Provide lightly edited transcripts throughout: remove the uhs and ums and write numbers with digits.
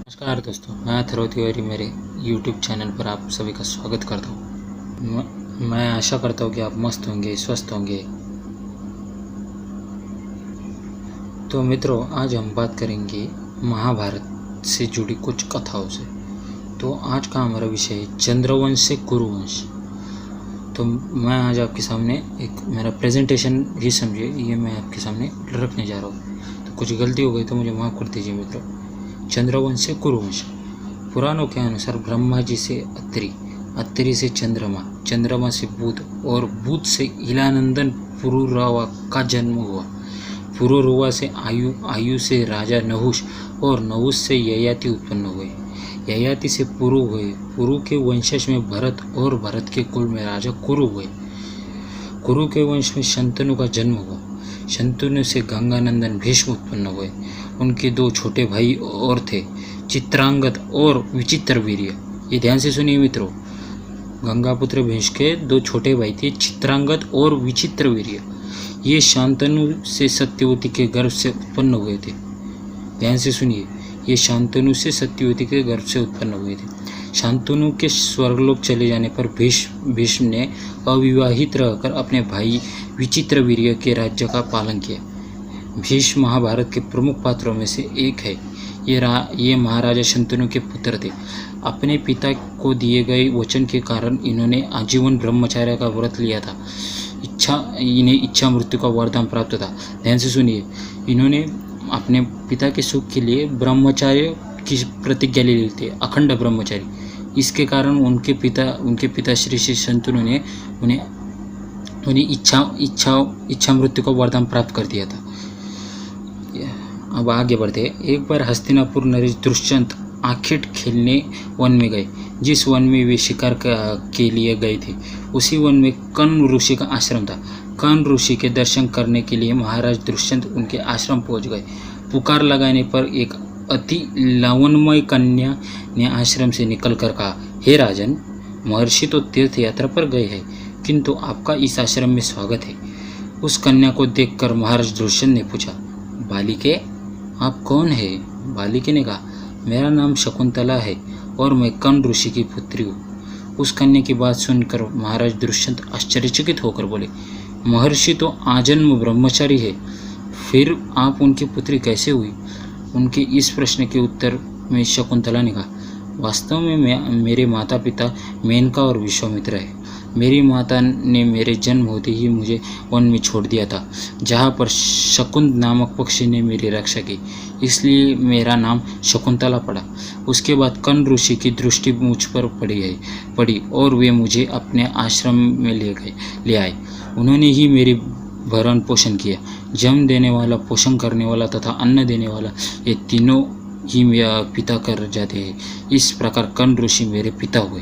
नमस्कार दोस्तों, मैं अथर्व तिवारी मेरे YouTube चैनल पर आप सभी का स्वागत करता हूँ। मैं आशा करता हूँ कि आप मस्त होंगे, स्वस्थ होंगे। तो मित्रों, आज हम बात करेंगे महाभारत से जुड़ी कुछ कथाओं से। तो आज का हमारा विषय है चंद्रवंश से कुरुवंश। तो मैं आज आपके सामने एक मेरा प्रेजेंटेशन ही समझिए, ये मैं आपके सामने रखने जा रहा हूँ। तो कुछ गलती हो गई तो मुझे माफ़ कर दीजिए मित्रों। चंद्रवंश से कुरुवंश। पुराणों के अनुसार ब्रह्मा जी से अत्रि, अत्रि से चंद्रमा, चंद्रमा से बुध और बुध से इलानंदन पुरुरवा का जन्म हुआ। पुरुरवा से आयु, आयु से राजा नहुष और नहुष से ययाति उत्पन्न हुए। ययाति से पुरु हुए। पुरु के वंशज में भरत और भरत के कुल में राजा कुरु हुए। कुरु के वंश में शंतनु का जन्म हुआ। शंतनु से गंगानंदन भीष्म उत्पन्न हुए। उनके दो छोटे भाई और थे, चित्रांगद और विचित्रवीर्य। ये ध्यान से सुनिए मित्रों, गंगापुत्र भीष्म के दो छोटे भाई थे, चित्रांगद और विचित्रवीर्य। ये शांतनु से सत्यवती के गर्भ से उत्पन्न हुए थे। ध्यान से सुनिए, ये शांतनु से सत्यवती के गर्भ से उत्पन्न हुए थे। शांतनु के स्वर्गलोक चले जाने पर भीष्म ने अविवाहित रहकर अपने भाई विचित्रवीर्य के राज्य का पालन किया। भीष्म महाभारत के प्रमुख पात्रों में से एक है। ये महाराजा शंतनु के पुत्र थे। अपने पिता को दिए गए वचन के कारण इन्होंने आजीवन ब्रह्मचर्य का व्रत लिया था। इन्हें इच्छा मृत्यु का वरदान प्राप्त था। ध्यान से सुनिए, इन्होंने अपने पिता के सुख के लिए ब्रह्मचर्य की प्रतिज्ञा ले ली थी, अखंड ब्रह्मचर्य। इसके कारण उनके पिता श्री शंतनु ने उन्हें इच्छा मृत्यु का वरदान प्राप्त कर दिया था। अब आगे बढ़ते। एक बार हस्तिनापुर नरेश दुष्यंत आखेट खेलने वन में गए। जिस वन में वे शिकार के लिए गए थे, उसी वन में कर्ण ऋषि का आश्रम था। कर्ण ऋषि के दर्शन करने के लिए महाराज दुष्यंत उनके आश्रम पहुंच गए। पुकार लगाने पर एक अति लावण्यमय कन्या ने आश्रम से निकलकर कहा, हे राजन, महर्षि तो तीर्थ यात्रा पर गए हैं, किंतु आपका इस आश्रम में स्वागत है। उस कन्या को देखकर महाराज दुष्यंत ने पूछा, बालिके, आप कौन है? बालिके ने कहा, मेरा नाम शकुंतला है और मैं कर्ण ऋषि की पुत्री हूँ। उस कन्या की बात सुनकर महाराज दुष्यंत आश्चर्यचकित होकर बोले, महर्षि तो आजन्म ब्रह्मचारी है, फिर आप उनकी पुत्री कैसे हुई? उनके इस प्रश्न के उत्तर में शकुंतला ने कहा, वास्तव में मेरे माता पिता मेनका और विश्वामित्र है। मेरी माता ने मेरे जन्म होते ही मुझे वन में छोड़ दिया था, जहाँ पर शकुंत नामक पक्षी ने मेरी रक्षा की, इसलिए मेरा नाम शकुंतला पड़ा। उसके बाद कर्ण ऋषि की दृष्टि मुझ पर पड़ी और वे मुझे अपने आश्रम में ले आए। उन्होंने ही मेरी भरण पोषण किया। जन्म देने वाला, पोषण करने वाला तथा अन्न देने वाला, ये तीनों ही मेरा पिता कर जाते हैं। इस प्रकार कर्ण ऋषि मेरे पिता हुए।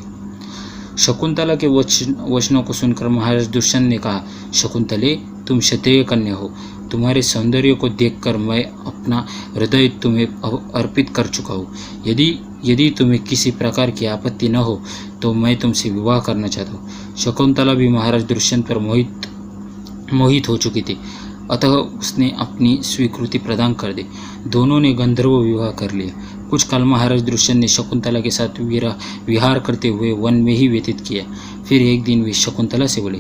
शकुंतला के वचनों को सुनकर महाराज दुष्यंत ने कहा, शकुंतले, तुम क्षत्रिय कन्या हो। तुम्हारे सौंदर्य को देखकर मैं अपना हृदय तुम्हें अर्पित कर चुका हूँ। यदि तुम्हें किसी प्रकार की आपत्ति न हो तो मैं तुमसे विवाह करना चाहता हूँ। शकुंतला भी महाराज दुष्यंत पर मोहित हो चुकी थी, अतः उसने अपनी स्वीकृति प्रदान कर दी। दोनों ने गंधर्व विवाह कर लिया। कुछ काल महाराज दुष्यंत ने शकुंतला के साथ विहार करते हुए वन में ही व्यतीत किया। फिर एक दिन वे शकुंतला से बोले,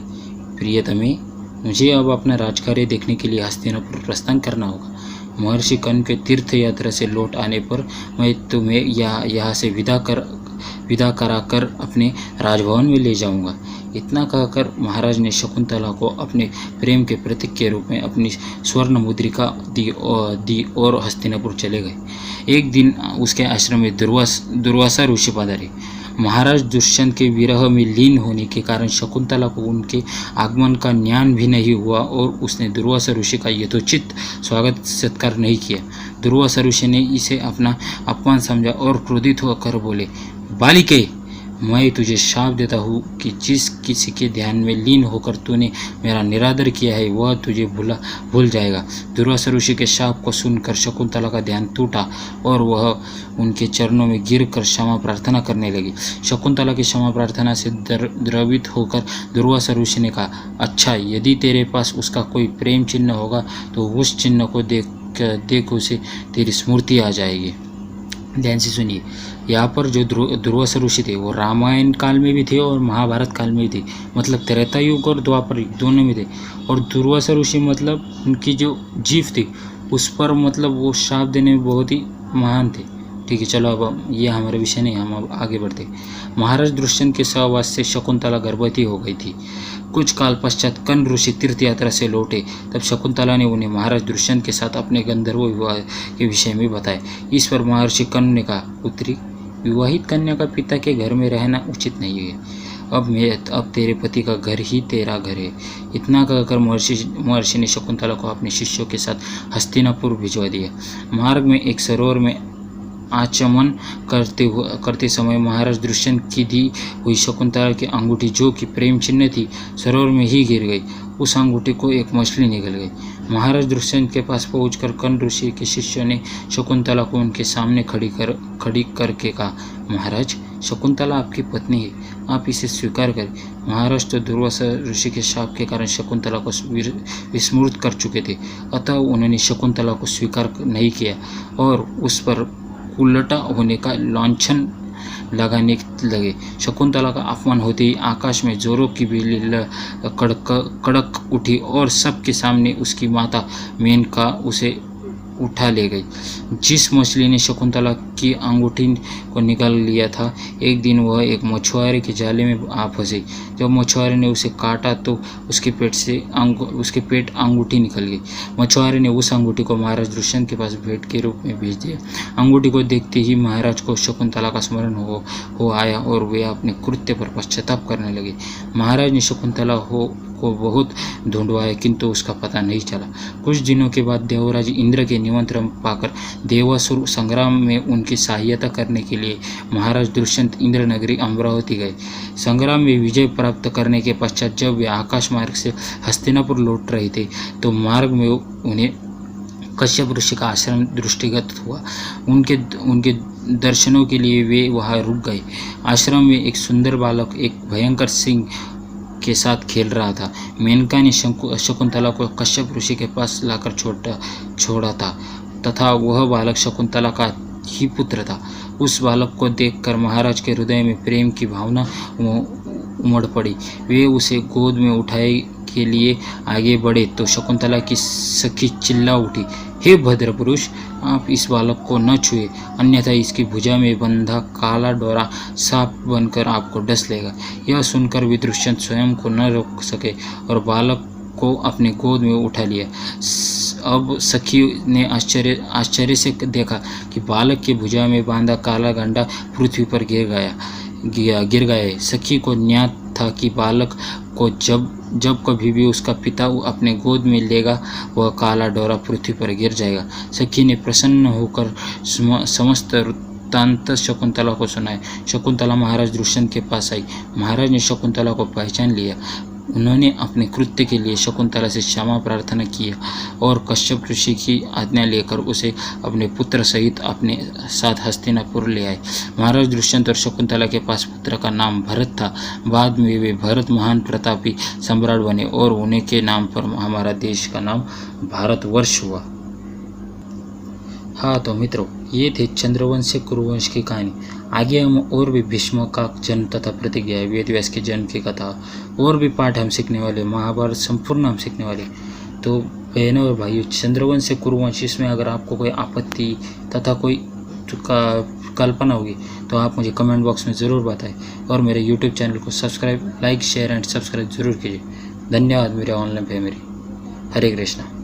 प्रियतमे, मुझे अब अपना राजकार्य देखने के लिए हस्तिनापुर प्रस्थान करना होगा। महर्षि कर्ण के तीर्थ यात्रा से लौट आने पर मैं तुम्हें यहाँ से विदा कराकर अपने राजभवन में ले जाऊंगा। इतना कहकर महाराज ने शकुंतला को अपने प्रेम के प्रतीक के रूप में अपनी स्वर्ण मुद्रिका दी और हस्तिनापुर चले गए। एक दिन उसके आश्रम में दुर्वासा ऋषि पधारे। महाराज दुष्यंत के विरह में लीन होने के कारण शकुंतला को उनके आगमन का ज्ञान भी नहीं हुआ और उसने दुर्वासा ऋषि का यथोचित स्वागत सत्कार नहीं किया। दुर्वासा ऋषि ने इसे अपना अपमान समझा और क्रोधित होकर बोले, बालिके, मैं तुझे शाप देता हूँ कि जिस किसी के ध्यान में लीन होकर तूने मेरा निरादर किया है वह तुझे भूल जाएगा। दुर्वासा ऋषि के शाप को सुनकर शकुंतला का ध्यान टूटा और वह उनके चरणों में गिरकर क्षमा प्रार्थना करने लगी। शकुंतला की क्षमा प्रार्थना से द्रवित होकर दुर्वासा ऋषि ने कहा, अच्छा, यदि तेरे पास उसका कोई प्रेम चिन्ह होगा तो उस चिन्ह को देख उसे तेरी स्मृति आ जाएगी। ध्यान से सुनिए, यहाँ पर जो दुर्वासा ऋषि थे वो रामायण काल में भी थे और महाभारत काल में भी थे, मतलब त्रेता युग और द्वापर युग दोनों में थे। और दुर्वासा ऋषि मतलब उनकी जो जीभ थी उस पर मतलब वो श्राप देने में बहुत ही महान थे। ठीक है, चलो अब ये हमारा विषय नहीं, हम अब आगे बढ़ते। महाराज दुष्यंत के सहवास से शकुंतला गर्भवती हो गई थी। कुछ काल पश्चात कर्ण ऋषि तीर्थ यात्रा से लौटे, तब शकुंतला ने उन्हें महाराज दुष्यंत के साथ अपने गंधर्व विवाह के विषय में बताया। इस पर महर्षि कर्ण ने कहा, पुत्री, विवाहित कन्या का पिता के घर में रहना उचित नहीं है। अब तेरे पति का घर ही तेरा घर है। इतना कहकर महर्षि ने शकुंतला को अपने शिष्यों के साथ हस्तिनापुर भिजवा दिया। मार्ग में एक सरोवर में आचमन करते समय महाराज दुष्यंत की दी हुई शकुंतला की अंगूठी, जो कि प्रेम चिन्ह थी, सरोवर में ही गिर गई। उस अंगूठी को एक मछली निकल गई। महाराज दुष्यंत के पास पहुंचकर कर्ण ऋषि के शिष्यों ने शकुंतला को उनके सामने खड़ी करके कहा, महाराज, शकुंतला आपकी पत्नी है, आप इसे स्वीकार करें। महाराज तो दुर्वासा ऋषि के शाप के कारण शकुंतला को विस्मृत कर चुके थे, अतः उन्होंने शकुंतला को स्वीकार नहीं किया और उस पर उल्टा होने का लांछन लगाने लगे। शकुंतला का अपमान होते ही आकाश में जोरों की बिजली कड़क उठी और सबके सामने उसकी माता मेनका उसे उठा ले गई। जिस मछली ने शकुंतला की अंगूठी को निकाल लिया था, एक दिन वह एक मछुआरे के जाले में आ फंसी। जब मछुआरे ने उसे काटा तो उसके पेट अंगूठी निकल गई। मछुआरे ने उस अंगूठी को महाराज दुष्यंत के पास भेंट के रूप में भेज दिया। अंगूठी को देखते ही महाराज को शकुंतला का स्मरण हो आया और वे अपने कृत्य पर पश्चाताप करने लगे। महाराज ने शकुंतला को बहुत ढूंढवाया, किंतु उसका पता नहीं चला। कुछ दिनों के बाद देवराज इंद्र के निमंत्रण पाकर देवासुर संग्राम में उनकी सहायता करने के लिए महाराज दुष्यंत इंद्र नगरी अमरावती गए। संग्राम में विजय प्राप्त करने के पश्चात जब वे आकाश मार्ग से हस्तिनापुर लौट रहे थे, तो मार्ग में उन्हें कश्यप ऋषि का आश्रम दृष्टिगत हुआ। उनके दर्शनों के लिए वे वहां रुक गए। आश्रम में एक सुंदर बालक एक भयंकर सिंह के साथ खेल रहा था। मेनका ने शकुंतला को कश्यप ऋषि के पास लाकर छोड़ा था तथा वह बालक शकुंतला का ही पुत्र था। उस बालक को देखकर महाराज के हृदय में प्रेम की भावना उमड़ पड़ी। वे उसे गोद में उठाए के लिए आगे बढ़े तो शकुंतला की सखी चिल्ला उठी, हे भद्र पुरुष, आप इस बालक को न छुए, अन्यथा इसकी भुजा में बंधा काला डोरा सांप बनकर आपको डस लेगा। यह सुनकर भी दुष्यंत स्वयं को न रोक सके और बालक को अपने गोद में उठा लिया। अब सखी ने आश्चर्य से देखा कि बालक की भुजा में बांधा काला गंडा पृथ्वी पर गिर गया है। सखी को ज्ञात था कि बालक को जब कभी भी उसका पिता अपने गोद में लेगा, वह काला डोरा पृथ्वी पर गिर जाएगा। सखी ने प्रसन्न होकर समस्त वृत्तांत शकुंतला को सुनाया। शकुंतला महाराज दुष्यंत के पास आई। महाराज ने शकुंतला को पहचान लिया। उन्होंने अपने कृत्य के लिए शकुंतला से क्षमा प्रार्थना किया और कश्यप ऋषि की आज्ञा लेकर उसे अपने पुत्र सहित अपने साथ हस्तिनापुर ले आए। महाराज दुष्यंत और शकुंतला के पास पुत्र का नाम भरत था। बाद में वे भरत महान प्रतापी सम्राट बने और उन्हीं के नाम पर हमारा देश का नाम भारतवर्ष हुआ। हाँ तो मित्रों, ये थे चंद्रवंश से कुरुवंश की कहानी। आगे हम और भी भीष्म का जन्म तथा प्रतिज्ञा, वेदव्यास के जन्म की कथा और भी पाठ हम सीखने वाले, महाभारत संपूर्ण हम सीखने वाले। तो बहनों और भाइयों, चंद्रवंश से कुरुवंश, इसमें अगर आपको कोई आपत्ति तथा कोई कल्पना होगी तो आप मुझे कमेंट बॉक्स में ज़रूर बताएं और मेरे यूट्यूब चैनल को subscribe, like, share and subscribe जरूर कीजिए। धन्यवाद मेरे ऑनलाइन फैमिली। हरे कृष्णा।